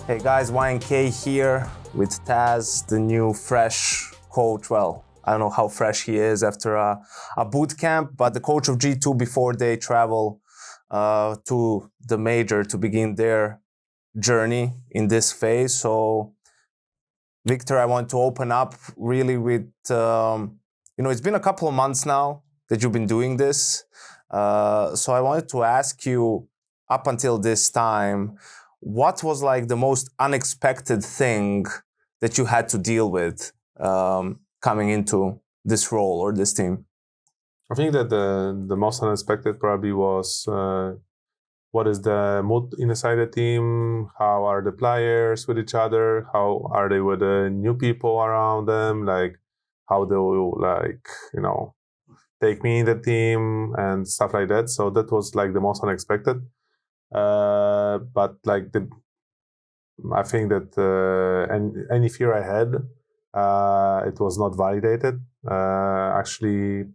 Hey guys, YNk here with Taz, the new fresh coach. Well, I don't know how fresh he is after a boot camp, but the coach of G2 before they travel to the major to begin their journey in this phase. So, Wiktor, I want to open up really with, it's been a couple of months now that you've been doing this. So I wanted to ask you, up until this time, what was like the most unexpected thing that you had to deal with coming into this role or this team? I think that the most unexpected probably was what is the mood inside the team, how are the players with each other, how are they with the new people around them, like how they will take me in the team and stuff like that. So that was like the most unexpected. But like I think that any fear I had, it was not validated. Actually,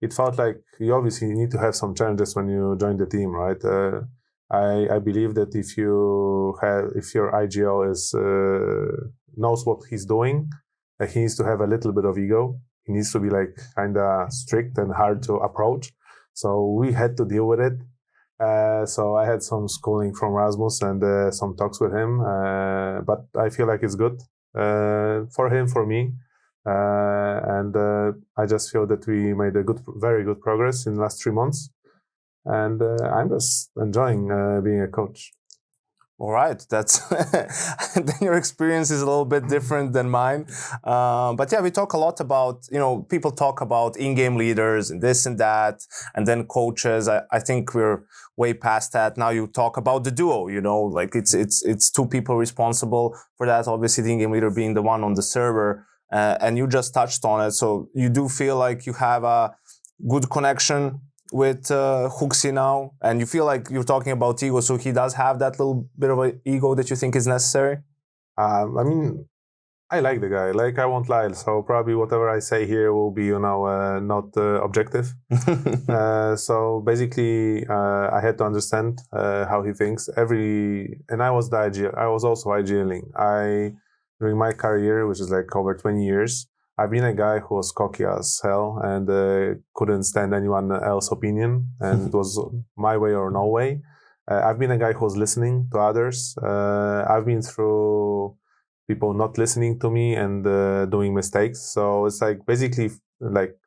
it felt like you obviously need to have some challenges when you join the team, right? I believe that if your IGL is knows what he's doing, he needs to have a little bit of ego. He needs to be like kind of strict and hard to approach. So we had to deal with it. So I had some schooling from Rasmus and some talks with him, but I feel like it's good for him, for me. And I just feel that we made very good progress in the last 3 months. And I'm just enjoying being a coach. All right, that's then your experience is a little bit different than mine. But yeah, we talk a lot about, people talk about in-game leaders and this and that, and then coaches. I think we're way past that. Now you talk about the duo, like it's two people responsible for that. Obviously, the in-game leader being the one on the server, and you just touched on it. So you do feel like you have a good connection with Huxi now, and you feel like you're talking about ego, so he does have that little bit of an ego that you think is necessary? I mean, I like the guy, like I won't lie, so probably whatever I say here will be, not objective. So basically, I had to understand how he thinks. And I was also IGLing. During my career, which is like over 20 years, I've been a guy who was cocky as hell and couldn't stand anyone else's opinion, and it was my way or no way. I've been a guy who was listening to others. I've been through people not listening to me and doing mistakes. So it's like basically like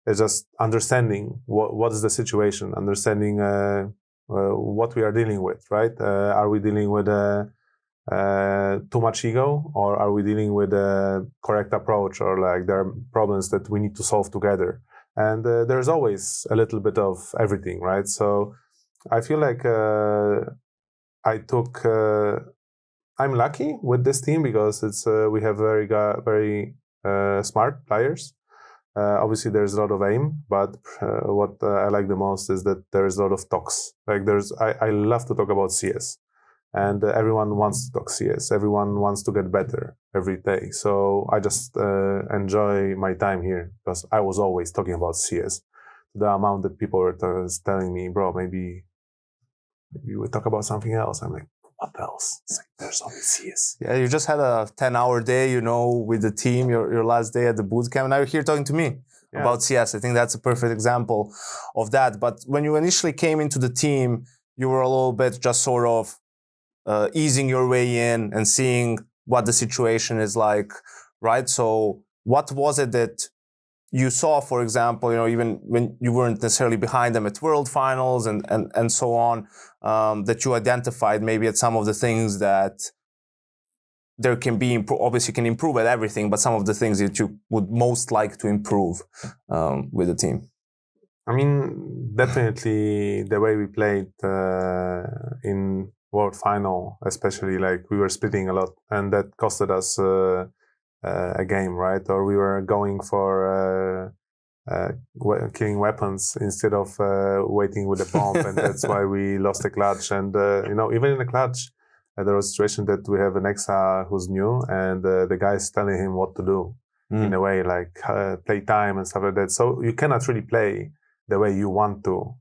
it's just understanding what is the situation, understanding what we are dealing with, right? Are we dealing with too much ego, or are we dealing with a correct approach, or like there are problems that we need to solve together? And there's always a little bit of everything, right? So I feel like I'm lucky with this team because we have very smart players. Obviously, there's a lot of aim, but what I like the most is that there is a lot of talks. Like I love to talk about CS. And everyone wants to talk CS. Everyone wants to get better every day. So I just enjoy my time here because I was always talking about CS. The amount that people were telling me, bro, maybe we talk about something else. I'm like, what else? It's like, there's only CS. Yeah, you just had a 10-hour day, with the team, your last day at the bootcamp. Now you're here talking to me about CS. I think that's a perfect example of that. But when you initially came into the team, you were a little bit just sort of easing your way in and seeing what the situation is like, right? So what was it that you saw, for example, even when you weren't necessarily behind them at World Finals and so on, that you identified maybe at some of the things that there can be, obviously you can improve at everything, but some of the things that you would most like to improve with the team? I mean, definitely the way we played in World Final, especially, like we were splitting a lot, and that costed us a game, right? Or we were going for killing weapons instead of waiting with the bomb, and that's why we lost the clutch. And even in the clutch, there was a situation that we have an Exa who's new, and the guy's telling him what to do in a way, like play time and stuff like that. So you cannot really play the way you want to,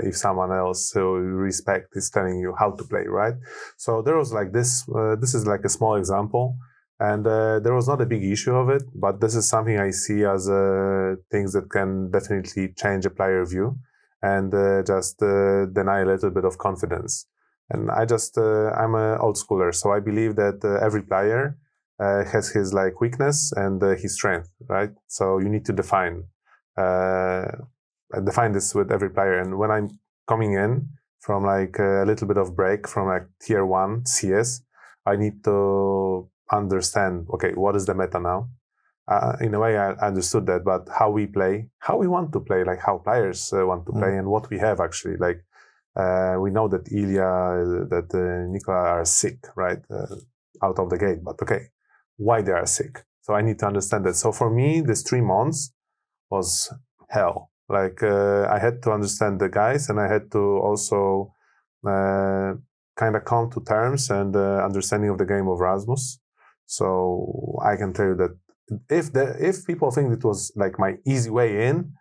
if someone else who you respect is telling you how to play, right? So there was like this. This is like a small example, and there was not a big issue of it, but this is something I see as things that can definitely change a player view and just deny a little bit of confidence. And I'm an old schooler, so I believe that every player has his like weakness and his strength, right? So you need to define this with every player. And when I'm coming in from like a little bit of break from like tier 1 CS, I need to understand, okay, what is the meta now? In a way, I understood that, but how we play, how we want to play, like how players want to play, and what we have actually. Like we know that Ilya, that Nikola are sick, right, out of the gate. But okay, why they are sick? So I need to understand that. So for me, this 3 months was hell. Like I had to understand the guys, and I had to also kind of come to terms and understanding of the game of Rasmus. So I can tell you that if people think it was like my easy way in,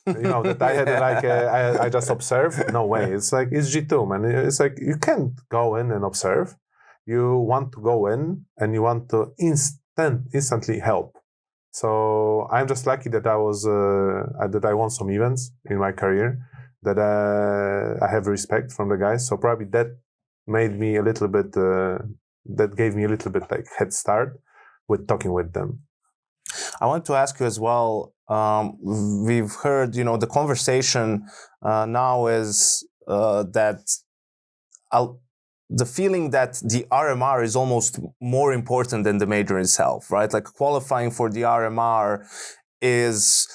that I had like I just observe. No way. It's like it's G2, man. It's like you can't go in and observe. You want to go in and you want to instantly help. So I'm just lucky that I won some events in my career, that I have respect from the guys. So probably that made me a little bit. That gave me a little bit like head start with talking with them. I want to ask you as well. We've heard, the conversation now is that the feeling that the RMR is almost more important than the major itself, right? Like qualifying for the RMR is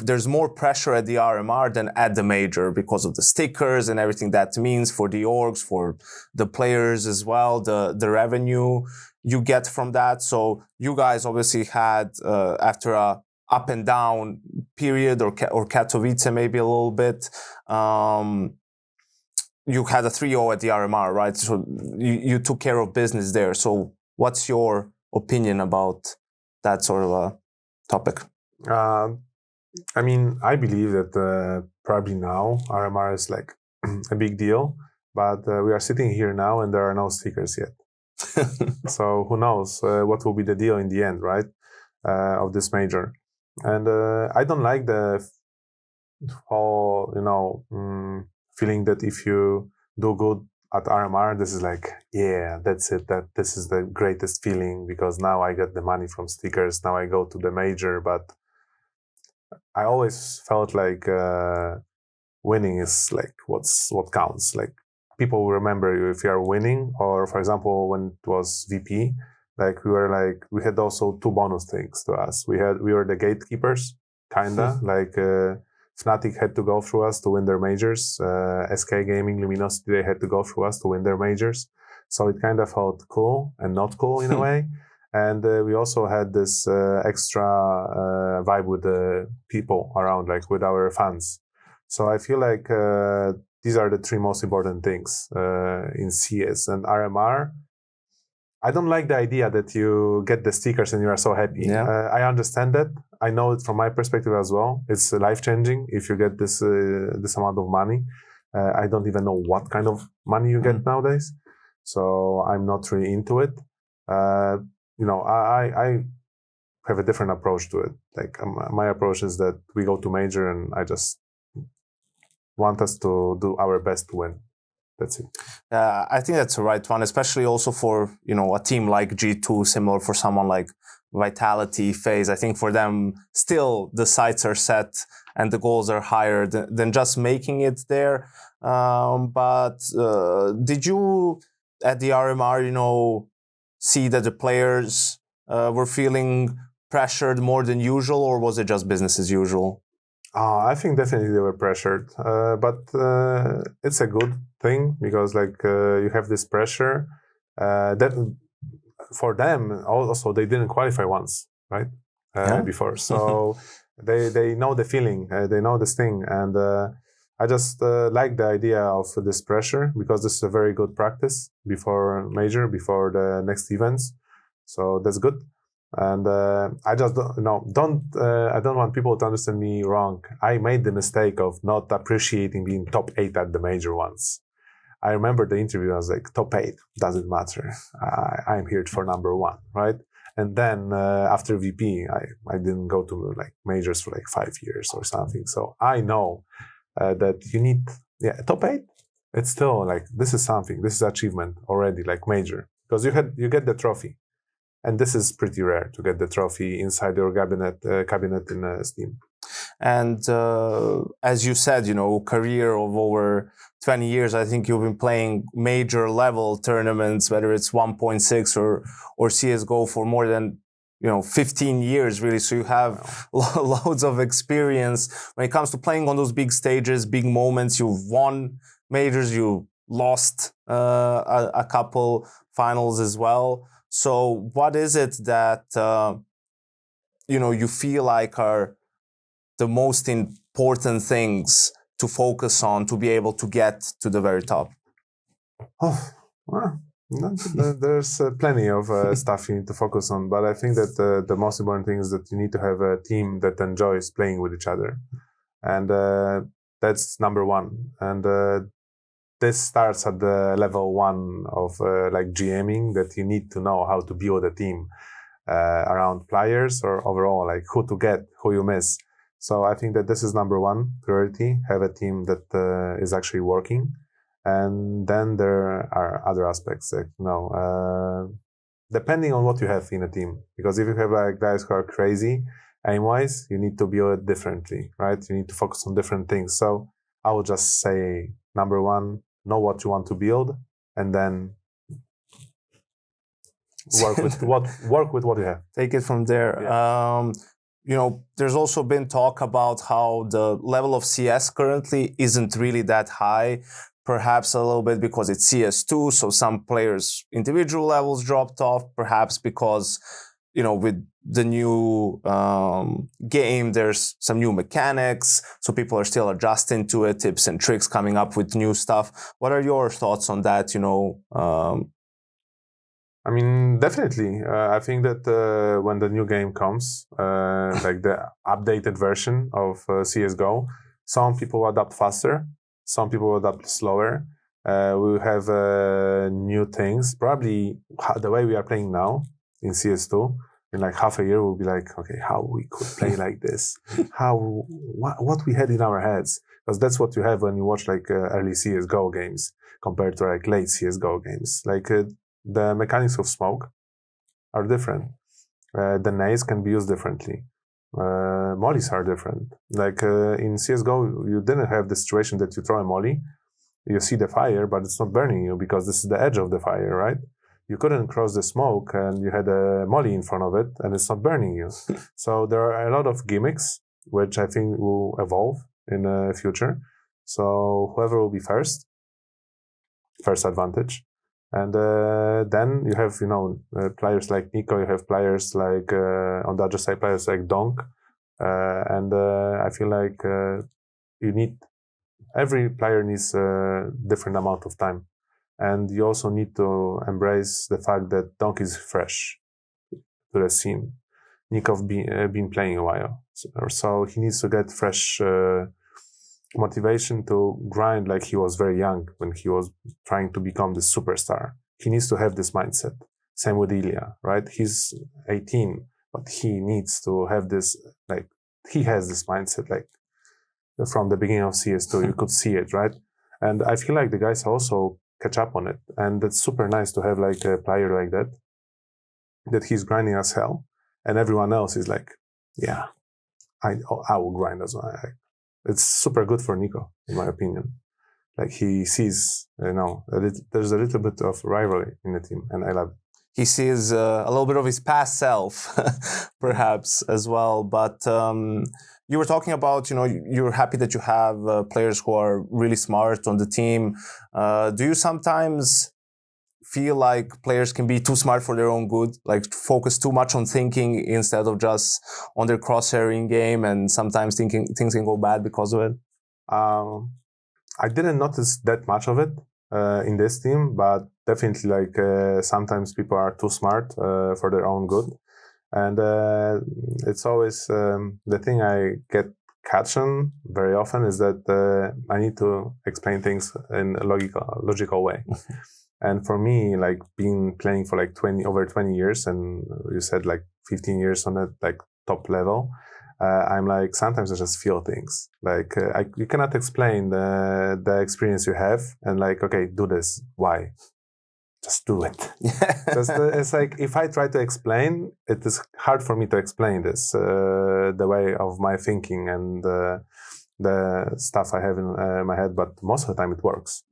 there's more pressure at the RMR than at the major because of the stickers and everything that means for the orgs, for the players as well, the revenue you get from that. So you guys obviously had, after a up and down period, or Katowice maybe a little bit, you had a 3-0 at the RMR, right? So you took care of business there. So what's your opinion about that sort of a topic? I mean, I believe that probably now RMR is like a big deal, but we are sitting here now and there are no stickers yet. So who knows what will be the deal in the end, right? Of this major. And I don't like the whole, feeling that if you do good at RMR, this is like, yeah, that's it. This is the greatest feeling because now I get the money from stickers. Now I go to the major. But I always felt like winning is like what counts. Like people will remember you if you are winning. Or for example, when it was VP, like we had also 2 bonus things to us. We were the gatekeepers, kinda like. Fnatic had to go through us to win their majors. SK Gaming, Luminosity, they had to go through us to win their majors. So it kind of felt cool and not cool in a way. And we also had this extra vibe with the people around, like with our fans. So I feel like these are the 3 most important things in CS. And RMR, I don't like the idea that you get the stickers and you are so happy. Yeah. I understand that. I know it from my perspective as well. It's life-changing if you get this amount of money. I don't even know what kind of money you get nowadays. So I'm not really into it. I have a different approach to it. Like my approach is that we go to major and I just want us to do our best to win. That's it. I think that's the right one, especially also for, a team like G2, similar for someone like Vitality, FaZe. I think for them, still the sights are set and the goals are higher than just making it there. But did you, at the RMR, see that the players were feeling pressured more than usual, or was it just business as usual? I think definitely they were pressured, but it's a good thing because you have this pressure that for them also they didn't qualify once, right? Before, so they know the feeling, they know this thing, and I just like the idea of this pressure because this is a very good practice before major, before the next events, so that's good. And I just I don't want people to understand me wrong. I made the mistake of not appreciating being top 8 at the major ones. I remember the interview, I was like, top 8, doesn't matter. I'm here for number 1, right? And then after VP, I didn't go to like majors for like 5 years or something. So I know that you need, top 8. It's still like, this is something, this is achievement already, like major. Because you get the trophy. And this is pretty rare to get the trophy inside your cabinet in Steam. And as you said, career of over 20 years, I think you've been playing major level tournaments, whether it's 1.6 or CSGO for more than 15 years, really. So you have loads of experience when it comes to playing on those big stages, big moments. You've won majors, you lost a couple finals as well. So what is it that you feel like are the most important things to focus on to be able to get to the very top? Oh, well, there's plenty of stuff you need to focus on, but I think that the most important thing is that you need to have a team that enjoys playing with each other, and that's number one. And this starts at the level 1 of like GMing, that you need to know how to build a team around players, or overall like who to get, who you miss. So I think that this is number 1 priority, have a team that is actually working. And then there are other aspects, like, depending on what you have in a team. Because if you have like guys who are crazy aim-wise, you need to build it differently, right? You need to focus on different things. So I would just say, number 1, know what you want to build, and then work with what you have. Take it from there. Yeah. There's also been talk about how the level of CS currently isn't really that high. Perhaps a little bit because it's CS2, so some players' individual levels dropped off. Perhaps because, with the new game, there's some new mechanics, so people are still adjusting to it, tips and tricks coming up with new stuff. What are your thoughts on that? I mean, definitely. I think that when the new game comes, like the updated version of CSGO, some people adapt faster, some people adapt slower. We have new things. Probably the way we are playing now in CS2, in like half a year, we'll be like, okay, how we could play like this? What we had in our heads? Because that's what you have when you watch like early CSGO games compared to like late CSGO games. Like the mechanics of smoke are different. The nades can be used differently. Mollies are different. Like in CSGO, you didn't have the situation that you throw a molly, you see the fire, but it's not burning you because this is the edge of the fire, right? You couldn't cross the smoke and you had a molly in front of it and it's not burning you. So there are a lot of gimmicks, which I think will evolve in the future. So whoever will be first advantage. And then you have, players like Nico, you have players like, on the other side, players like Donk. And I feel like every player needs a different amount of time. And you also need to embrace the fact that Donk is fresh to the scene. Nico been playing a while. So he needs to get fresh motivation to grind like he was very young when he was trying to become the superstar. He needs to have this mindset. Same with Ilya, right? He's 18, but he needs to have this, like, he has this mindset, like, from the beginning of CS2, you could see it, right? And I feel like the guys also catch up on it. And it's super nice to have like a player like that he's grinding as hell. And everyone else is like, yeah, I will grind as well. It's super good for Nico, in my opinion. Like he sees, there's a little bit of rivalry in the team, and I love it. He sees a little bit of his past self, perhaps, as well. But you were talking about, you're happy that you have players who are really smart on the team. Do you sometimes feel like players can be too smart for their own good, like focus too much on thinking instead of just on their cross-hairing game, and sometimes things can go bad because of it? I didn't notice that much of it in this team, but definitely like sometimes people are too smart for their own good. And it's always the thing I get catch on very often is that I need to explain things in a logical way. And for me, like playing for like over 20 years, and you said like 15 years on that like top level, I'm like, sometimes I just feel things. Like you cannot explain the experience you have and like, okay, do this. Why? Just do it. It's like if I try to explain, it is hard for me to explain this, the way of my thinking and the stuff I have in my head. But most of the time it works.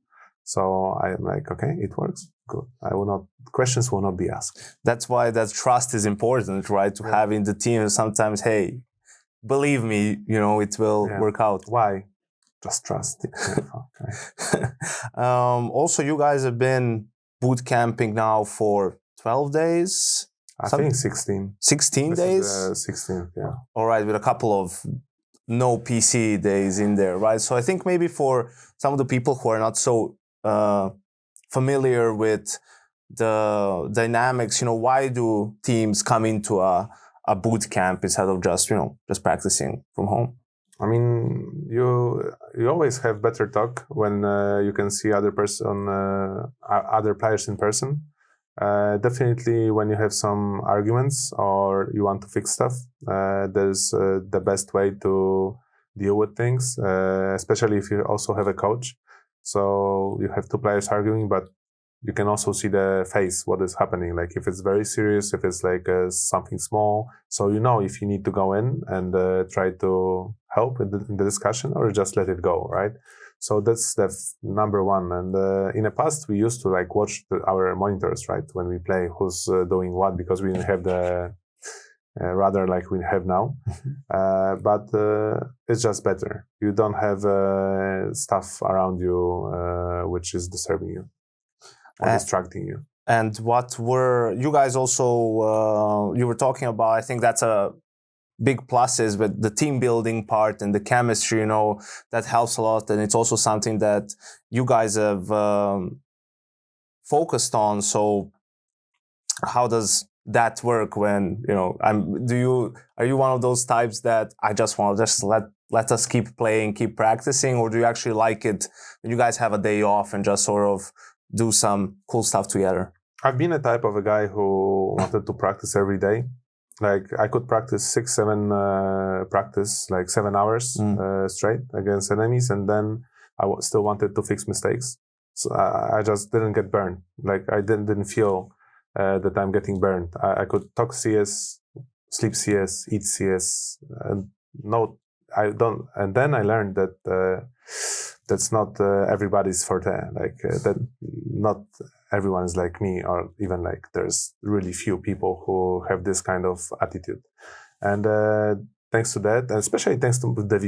So I'm like, okay, it works. Good. Questions will not be asked. That's why that trust is important, right? To have in the team. Sometimes, hey, believe me, it will work out. Why? Just trust. Okay. Also, you guys have been boot camping now for 12 days? I think 16. 16 this days? Is 16, yeah. All right, with a couple of no PC days in there, right? So I think maybe for some of the people who are not so familiar with the dynamics, why do teams come into a boot camp instead of just practicing from home? I mean, you always have better talk when you can see other players in person. Definitely, when you have some arguments or you want to fix stuff, there's the best way to deal with things. Especially if you also have a coach, so you have two players arguing, but you can also see the face, what is happening. Like if it's very serious, if it's like something small, so if you need to go in and try to help in the discussion or just let it go, right? So that's number one. And in the past, we used to like watch our monitors, right, when we play, who's doing what, because we didn't have the rather like we have now. But it's just better. You don't have stuff around you which is disturbing you or distracting you. And what were you guys also you were talking about? I think that's a big pluses with the team building part and the chemistry, that helps a lot. And it's also something that you guys have focused on. So how does that work when, are you one of those types that I just want to let us keep playing, keep practicing? Or do you actually like it when you guys have a day off and just sort of do some cool stuff together? I've been a type of a guy who wanted to practice every day. Like I could practice 7 hours straight against enemies, and then I still wanted to fix mistakes. So I just didn't get burned. Like I didn't feel that I'm getting burned. I could talk CS, sleep CS, eat CS, and I don't. And then I learned that that's not everybody's forte. Like that, not everyone is like me, or even like there's really few people who have this kind of attitude. And thanks to that, and especially thanks to the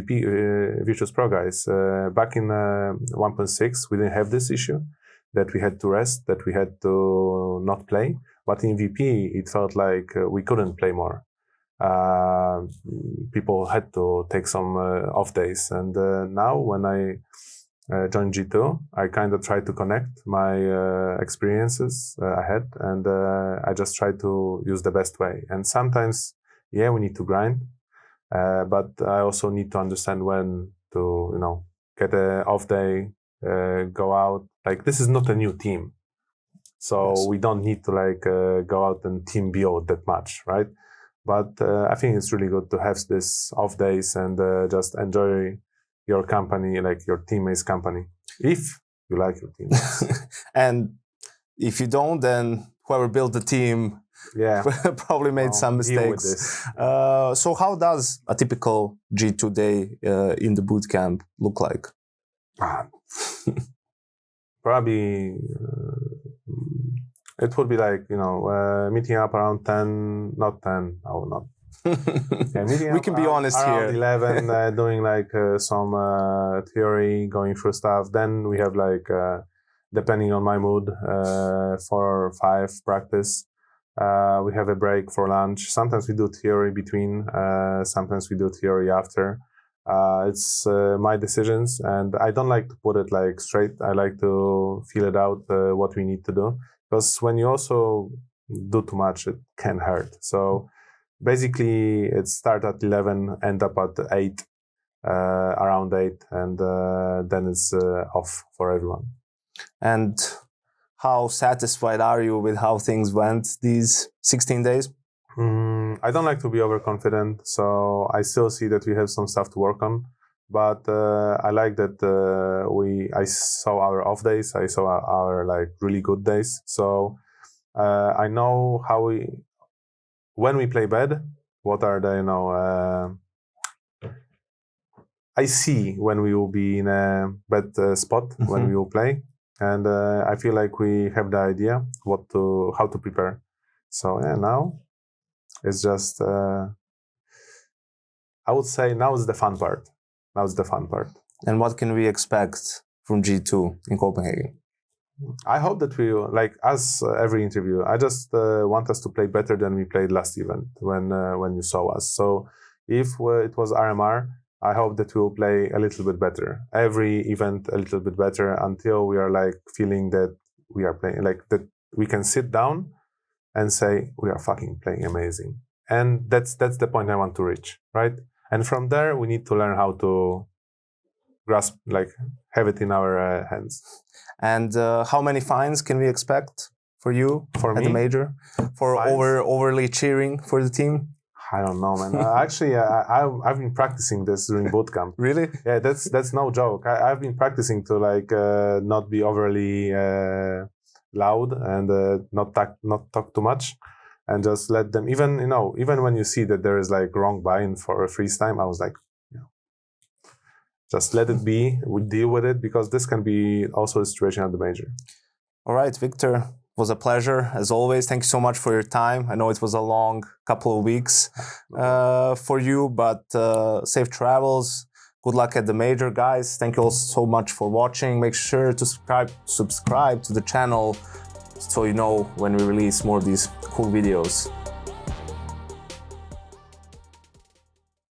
Virtus Pro guys, back in 1.6, we didn't have this issue that we had to rest, that we had to not play. But in VP, it felt like we couldn't play more. People had to take some off days. And now when I joined G2, I kind of tried to connect my experiences I had, and I just try to use the best way. And sometimes, we need to grind, but I also need to understand when to, get an off day, go out. Like this is not a new team, so we don't need to like go out and team build that much, right? But I think it's really good to have this off days and just enjoy your company, like your teammates' company, if you like your teammates. And if you don't, then whoever built the team probably made some mistakes. So how does a typical G2 day in the bootcamp look like? Probably it would be like, meeting up around 10, not 10, no, not. We can be honest around here. 11, doing like some theory, going through stuff. Then we have like, depending on my mood, 4 or 5 practice. We have a break for lunch. Sometimes we do theory between, sometimes we do theory after. It's my decisions, and I don't like to put it like straight. I like to feel it out, what we need to do. Because when you also do too much, it can hurt. So basically it start at 11, end up at 8, around 8, and then it's off for everyone. And how satisfied are you with how things went these 16 days? I don't like to be overconfident, so I still see that we have some stuff to work on. But I like that I saw our off days, I saw our like really good days. So I know when we play bad, what are the I see when we will be in a bad spot when we will play, and I feel like we have the idea how to prepare. So yeah, now it's just I would say now is the fun part. Now is the fun part. And what can we expect from G2 in Copenhagen? I hope that we, like as every interview, I just want us to play better than we played last event when you saw us. So if it was RMR, I hope that we will play a little bit better. Every event a little bit better until we are like feeling that we are playing, like that we can sit down and say we are fucking playing amazing. And that's the point I want to reach, right? And from there we need to learn how to grasp, like have it in our hands. And how many fines can we expect for you at the major for overly cheering for the team? I don't know, man. Actually, I've been practicing this during bootcamp. Really? Yeah, that's no joke. I've been practicing to like not be overly loud and not talk too much, and just let them. Even when you see that there is like wrong buy-in for a freeze time, I was like, just let it be. We deal with it because this can be also a situation at the major. All right, Wiktor. It was a pleasure, as always. Thank you so much for your time. I know it was a long couple of weeks for you, but safe travels. Good luck at the major, guys. Thank you all so much for watching. Make sure to subscribe to the channel so you know when we release more of these cool videos.